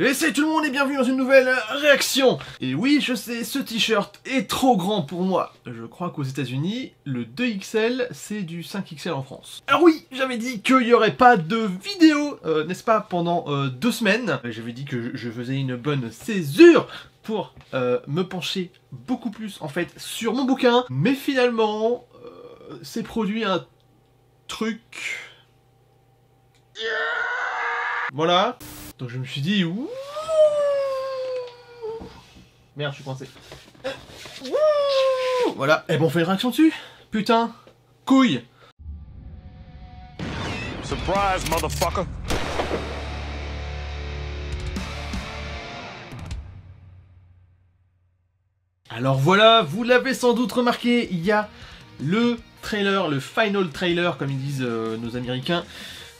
Et salut tout le monde et bienvenue dans une nouvelle réaction. Et oui, je sais, ce t-shirt est trop grand pour moi. Je crois qu'aux États-Unis, le 2XL, c'est du 5XL en France. Alors oui, j'avais dit qu'il n'y aurait pas de vidéo, n'est-ce pas, pendant 2 semaines. J'avais dit que je faisais une bonne césure pour me pencher beaucoup plus, en fait, sur mon bouquin. Mais finalement, s'est produit un truc... Voilà. Donc je me suis dit, ouh, merde, je suis coincé. Ouh, voilà, et bon, on fait une réaction dessus. Putain, couille. Surprise, motherfucker. Alors voilà, vous l'avez sans doute remarqué, il y a le trailer, le final trailer, comme ils disent nos Américains,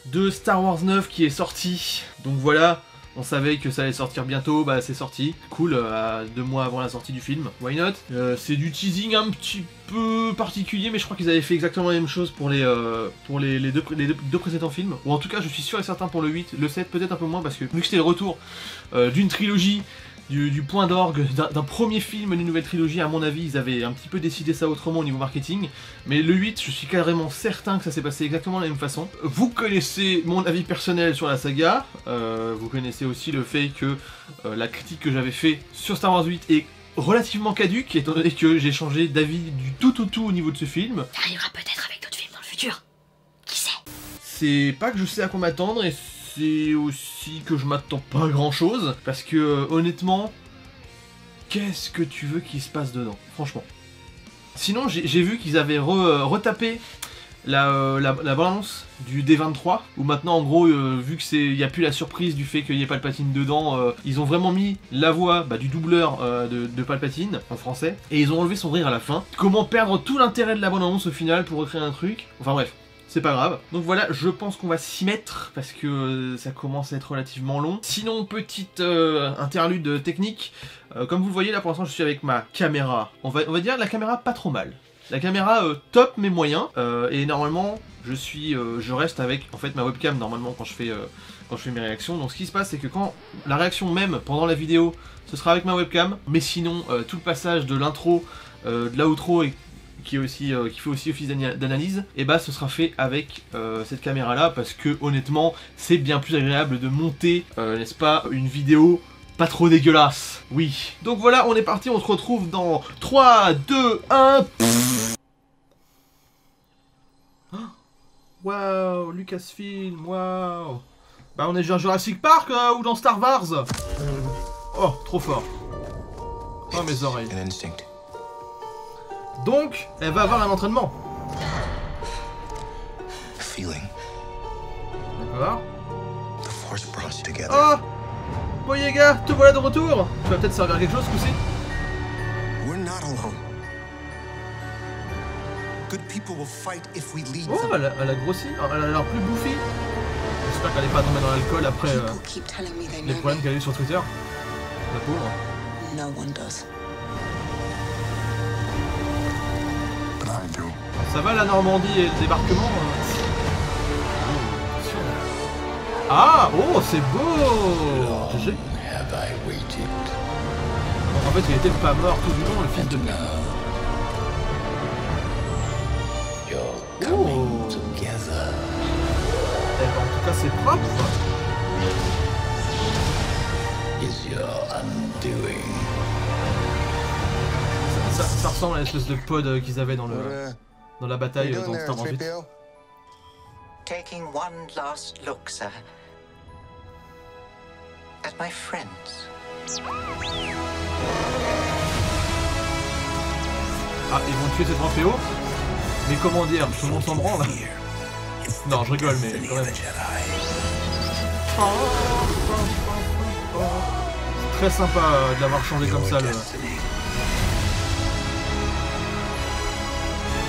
de Star Wars 9 qui est sorti. Donc voilà, on savait que ça allait sortir bientôt, bah c'est sorti. Cool, 2 mois avant la sortie du film, why not. C'est du teasing un petit peu particulier, mais je crois qu'ils avaient fait exactement la même chose pour les deux précédents films. Ou en tout cas, je suis sûr et certain pour le 8, le 7 peut-être un peu moins, parce que vu que c'était le retour d'une trilogie, du point d'orgue, d'un premier film d'une nouvelle trilogie, à mon avis, ils avaient un petit peu décidé ça autrement au niveau marketing. Mais le 8, je suis carrément certain que ça s'est passé exactement de la même façon. Vous connaissez mon avis personnel sur la saga, vous connaissez aussi le fait que la critique que j'avais fait sur Star Wars 8 est relativement caduque, étant donné que j'ai changé d'avis du tout au niveau de ce film. Ça arrivera peut-être avec d'autres films dans le futur. Qui sait? C'est pas que je sais à quoi m'attendre, et c'est aussi que je m'attends pas à grand chose, parce que honnêtement, qu'est-ce que tu veux qu'il se passe dedans, franchement. Sinon, j'ai vu qu'ils avaient retapé la balance du D23, où maintenant en gros, vu que il n'y a plus la surprise du fait qu'il n'y ait Palpatine dedans, ils ont vraiment mis la voix du doubleur de Palpatine en français, et ils ont enlevé son rire à la fin. Comment perdre tout l'intérêt de la bande-annonce au final pour recréer un truc, enfin bref. C'est pas grave. Donc voilà, je pense qu'on va s'y mettre parce que ça commence à être relativement long. Sinon, petite interlude technique. Comme vous le voyez là, pour l'instant, je suis avec ma caméra. On va dire la caméra pas trop mal. La caméra top mais moyen. Et normalement, je reste avec en fait ma webcam normalement quand je fais mes réactions. Donc ce qui se passe, c'est que quand la réaction même pendant la vidéo, ce sera avec ma webcam. Mais sinon, tout le passage de l'intro, de l'outro et qui fait aussi office d'analyse, et bah ce sera fait avec cette caméra là, parce que honnêtement c'est bien plus agréable de monter, n'est-ce pas, une vidéo pas trop dégueulasse. Oui. Donc voilà, on est parti, on se retrouve dans 3, 2, 1... Waouh, Lucasfilm, waouh. Bah on est dans Jurassic Park ou dans Star Wars. Oh, trop fort. Oh mes oreilles. Donc, elle va avoir un entraînement. D'accord. Oh, Boyega, te voilà de retour. Tu vas peut-être servir à quelque chose, ce coup-ci. Oh, elle a grossi. Elle a l'air plus bouffie. J'espère qu'elle n'est pas tombée dans l'alcool après les problèmes qu'elle a eu sur Twitter. La pauvre. Ça va la Normandie et le débarquement Ah, oh, c'est beau. GG. Donc en fait, il était pas mort tout du long, le fils de... Oh. Eh ben, en tout cas, c'est propre. Ça ressemble à l'espèce de pod qu'ils avaient dans la bataille dans Star Wars 8. Taking one last look, sir, at my friends. Ah, ils vont tuer cette PO? Mais comment dire, tout le monde s'en branle. Non, je rigole, mais quand même. C'est très sympa de l'avoir changé comme ça,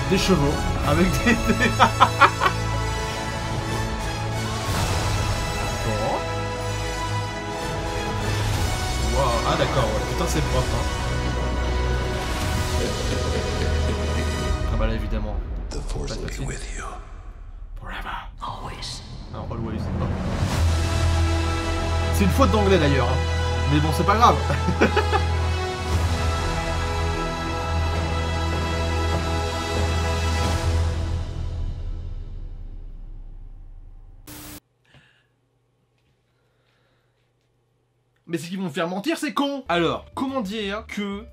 des chevaux, avec des... Bon. Wow. Ah d'accord, ouais. Putain c'est propre, hein. Ah bah là évidemment. Forever. Always. Non, always. C'est une faute d'anglais d'ailleurs, hein. Mais bon, c'est pas grave. Mais ce qu'ils vont me faire mentir, c'est con. Alors, comment dire que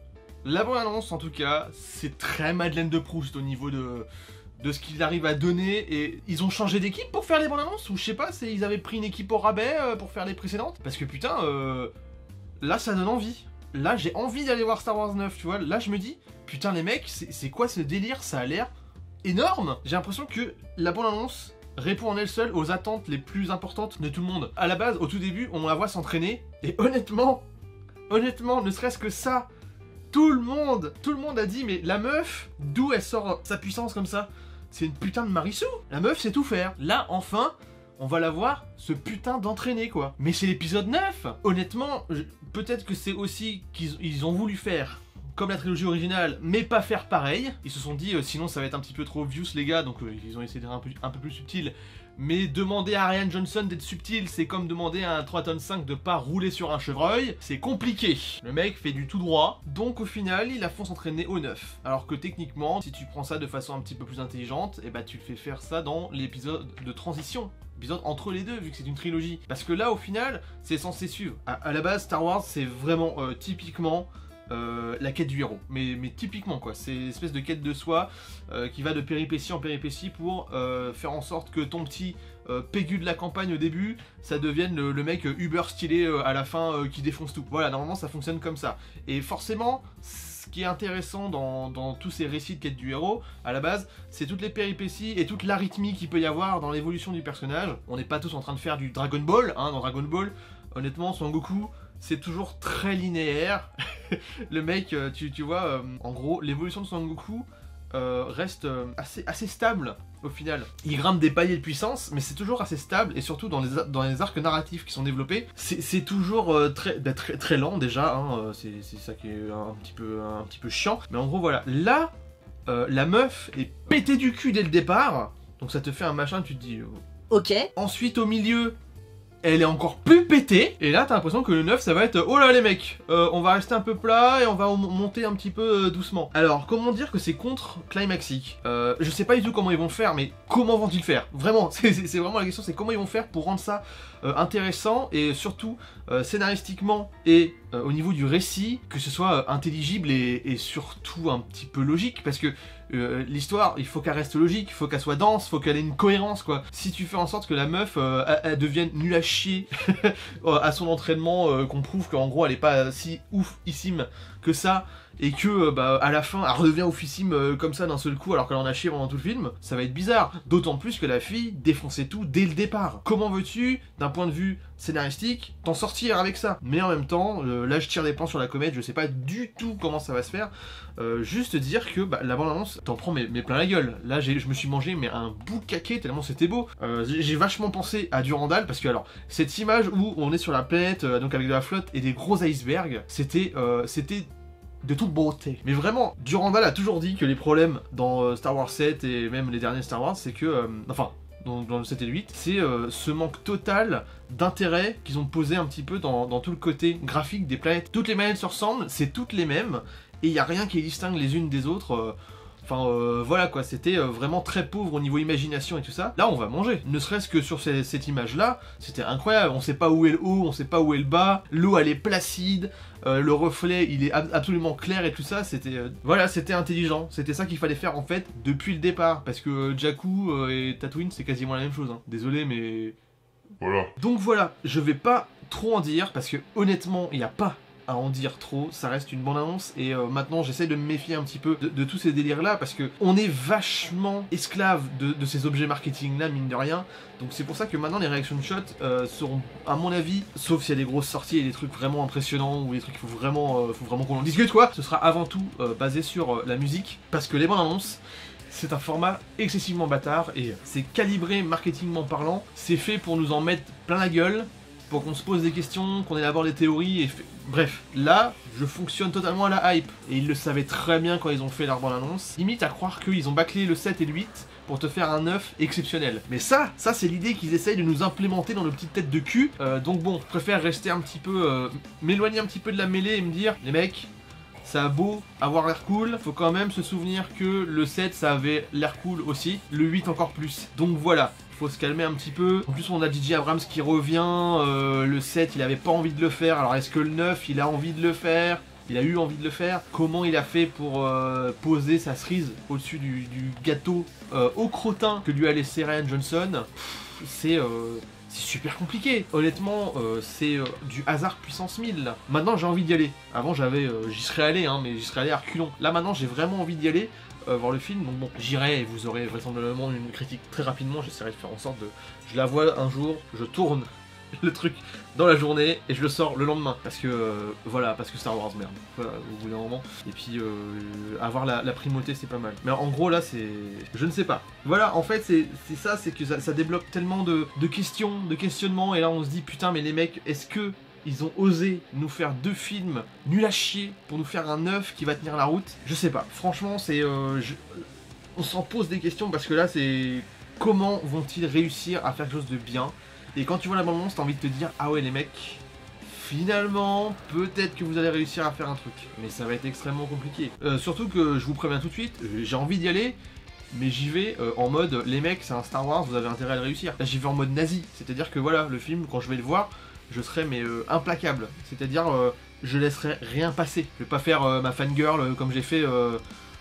la bande-annonce, en tout cas, c'est très Madeleine de Proust au niveau de ce qu'ils arrivent à donner. Et ils ont changé d'équipe pour faire les bandes-annonces, ou je sais pas, ils avaient pris une équipe au rabais pour faire les précédentes. Parce que putain, là ça donne envie. Là j'ai envie d'aller voir Star Wars 9, tu vois. Là je me dis, putain les mecs, c'est quoi ce délire? Ça a l'air énorme. J'ai l'impression que la bande-annonce répond en elle seule aux attentes les plus importantes de tout le monde. À la base, au tout début, on la voit s'entraîner, et honnêtement, ne serait-ce que ça, tout le monde a dit, mais la meuf, d'où elle sort sa puissance comme ça? C'est une putain de Marissou. La meuf sait tout faire. Là, enfin, on va la voir ce putain d'entraîner, quoi. Mais c'est l'épisode 9. Honnêtement, peut-être que c'est aussi qu'ils ont voulu faire comme la trilogie originale, mais pas faire pareil. Ils se sont dit, sinon ça va être un petit peu trop obvious les gars, donc ils ont essayé d'être un peu plus subtil. Mais demander à Rian Johnson d'être subtil, c'est comme demander à un 3 tonnes 5 de pas rouler sur un chevreuil. C'est compliqué. Le mec fait du tout droit, donc au final, il la font s'entraîner au 9. Alors que techniquement, si tu prends ça de façon un petit peu plus intelligente, et bah tu le fais faire ça dans l'épisode de transition. Épisode entre les deux, vu que c'est une trilogie. Parce que là, au final, c'est censé suivre. À la base, Star Wars, c'est vraiment typiquement la quête du héros, mais typiquement quoi, c'est une espèce de quête de soi qui va de péripétie en péripétie pour faire en sorte que ton petit pégu de la campagne au début, ça devienne le mec uber stylé à la fin qui défonce tout. Voilà, normalement ça fonctionne comme ça. Et forcément, ce qui est intéressant dans tous ces récits de quête du héros, à la base, c'est toutes les péripéties et toute l'arythmie qu'il peut y avoir dans l'évolution du personnage. On n'est pas tous en train de faire du Dragon Ball, hein, dans Dragon Ball, honnêtement, Son Goku, c'est toujours très linéaire. Le mec, tu vois, en gros, l'évolution de Son Goku reste assez stable au final. Il grimpe des paliers de puissance, mais c'est toujours assez stable, et surtout dans les arcs narratifs qui sont développés, c'est toujours très lent déjà, hein, c'est ça qui est un petit peu chiant. Mais en gros, voilà, là, la meuf est pétée du cul dès le départ, donc ça te fait un machin, tu te dis... Ok. Ensuite, au milieu... elle est encore plus pétée, et là t'as l'impression que le 9 ça va être oh là les mecs, on va rester un peu plat et on va monter un petit peu doucement. Alors comment dire que c'est contre-climaxique, je sais pas du tout comment ils vont faire, mais comment vont-ils faire? Vraiment, c'est vraiment la question, c'est comment ils vont faire pour rendre ça intéressant, et surtout scénaristiquement et au niveau du récit, que ce soit intelligible et surtout un petit peu logique, parce que l'histoire, il faut qu'elle reste logique, il faut qu'elle soit dense, il faut qu'elle ait une cohérence quoi. Si tu fais en sorte que la meuf elle devienne nulle à chier à son entraînement, qu'on prouve qu'en gros elle est pas si oufissime que ça, et que à la fin elle redevient oufissime comme ça d'un seul coup alors qu'elle en a chié pendant tout le film, ça va être bizarre. D'autant plus que la fille défonçait tout dès le départ. Comment veux-tu, d'un point de vue scénaristique, t'en sortir avec ça? Mais en même temps, là je tire des plans sur la comète, je sais pas du tout comment ça va se faire. Juste dire que la bande-annonce t'en prend mais plein la gueule. Là je me suis mangé mais un bout de caquet tellement c'était beau. J'ai vachement pensé à Durandal, parce que alors cette image où on est sur la planète donc avec de la flotte et des gros icebergs, c'était de toute beauté. Mais vraiment, Durandal a toujours dit que les problèmes dans Star Wars 7 et même les derniers Star Wars, c'est que enfin dans le 7 et le 8, c'est ce manque total d'intérêt qu'ils ont posé un petit peu dans tout le côté graphique des planètes. Toutes les planètes se ressemblent, c'est toutes les mêmes, et il n'y a rien qui les distingue les unes des autres. Enfin voilà quoi, c'était vraiment très pauvre au niveau imagination et tout ça. Là on va manger, ne serait-ce que sur cette image là, c'était incroyable, on sait pas où est le haut, on sait pas où est le bas, l'eau elle est placide, le reflet il est absolument clair et tout ça, c'était voilà, c'était intelligent, c'était ça qu'il fallait faire en fait depuis le départ, parce que Jakku et Tatooine c'est quasiment la même chose, hein. Désolé mais... voilà. Donc voilà, je vais pas trop en dire, parce que honnêtement il n'y a pas à en dire trop, ça reste une bande-annonce, et maintenant j'essaie de me méfier un petit peu de tous ces délires là, parce que on est vachement esclave de ces objets marketing là, mine de rien. Donc c'est pour ça que maintenant les reaction shots seront, à mon avis, sauf s'il y a des grosses sorties et des trucs vraiment impressionnants, ou des trucs qu'il faut vraiment qu'on en discute quoi, ce sera avant tout basé sur la musique, parce que les bandes-annonces, c'est un format excessivement bâtard, et c'est calibré marketingment parlant, c'est fait pour nous en mettre plein la gueule, pour qu'on se pose des questions, qu'on élabore des théories, et bref, là, je fonctionne totalement à la hype. Et ils le savaient très bien quand ils ont fait leur bande-annonce. Limite à croire qu'ils ont bâclé le 7 et le 8 pour te faire un 9 exceptionnel. Mais ça c'est l'idée qu'ils essayent de nous implémenter dans nos petites têtes de cul. Donc bon, je préfère rester un petit peu, m'éloigner un petit peu de la mêlée et me dire, les mecs, ça a beau avoir l'air cool, faut quand même se souvenir que le 7 ça avait l'air cool aussi, le 8 encore plus. Donc voilà, faut se calmer un petit peu. En plus on a DJ Abrams qui revient, le 7 il avait pas envie de le faire, alors est-ce que le 9 il a envie de le faire ? Il a eu envie de le faire. Comment il a fait pour poser sa cerise au-dessus du gâteau au crottin que lui a laissé Rian Johnson ? C'est super compliqué. Honnêtement, c'est du hasard puissance 1000 là. Maintenant j'ai envie d'y aller. Avant j'y serais allé, hein, mais j'y serais allé à reculons. Là maintenant j'ai vraiment envie d'y aller. Voir le film, donc bon, j'irai et vous aurez vraisemblablement une critique très rapidement. J'essaierai de faire en sorte de... Je la vois un jour, je tourne le truc dans la journée et je le sors le lendemain parce que voilà, parce que Star Wars merde, voilà, au bout d'un moment. Et puis avoir la primauté c'est pas mal, mais en gros là c'est, je ne sais pas, voilà, en fait c'est ça, c'est que ça débloque tellement de questions, de questionnements, et là on se dit putain mais les mecs, est-ce que ils ont osé nous faire 2 films nuls à chier pour nous faire un 9 qui va tenir la route? Je sais pas, franchement c'est on s'en pose des questions parce que là c'est comment vont-ils réussir à faire quelque chose de bien. Et quand tu vois la bande-annonce, t'as envie de te dire, ah ouais les mecs, finalement, peut-être que vous allez réussir à faire un truc. Mais ça va être extrêmement compliqué. Surtout que, je vous préviens tout de suite, j'ai envie d'y aller, mais j'y vais en mode, les mecs, c'est un Star Wars, vous avez intérêt à le réussir. Là j'y vais en mode nazi, c'est-à-dire que voilà, le film, quand je vais le voir, je serai implacable. C'est-à-dire, je laisserai rien passer. Je vais pas faire ma fangirl comme j'ai fait...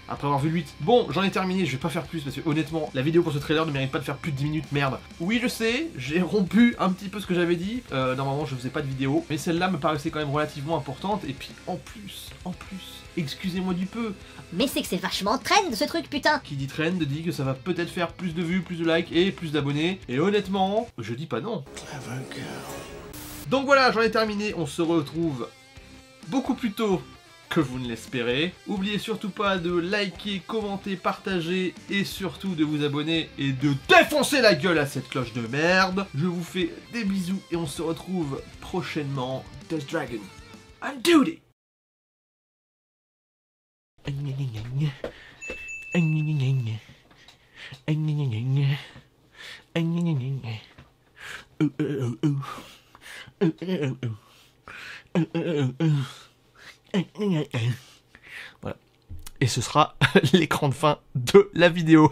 après avoir vu le 8. Bon, j'en ai terminé, je vais pas faire plus parce que honnêtement, la vidéo pour ce trailer ne mérite pas de faire plus de 10 minutes, merde. Oui, je sais, j'ai rompu un petit peu ce que j'avais dit. Normalement, je faisais pas de vidéo, mais celle-là me paraissait quand même relativement importante. Et puis, en plus, excusez-moi du peu. Mais c'est que c'est vachement trend ce truc, putain. Qui dit trend dit que ça va peut-être faire plus de vues, plus de likes et plus d'abonnés. Et honnêtement, je dis pas non. Donc voilà, j'en ai terminé. On se retrouve beaucoup plus tôt que vous ne l'espérez. Oubliez surtout pas de liker, commenter, partager et surtout de vous abonner et de défoncer la gueule à cette cloche de merde. Je vous fais des bisous et on se retrouve prochainement. Death Dragon on duty. Voilà. Et ce sera l'écran de fin de la vidéo.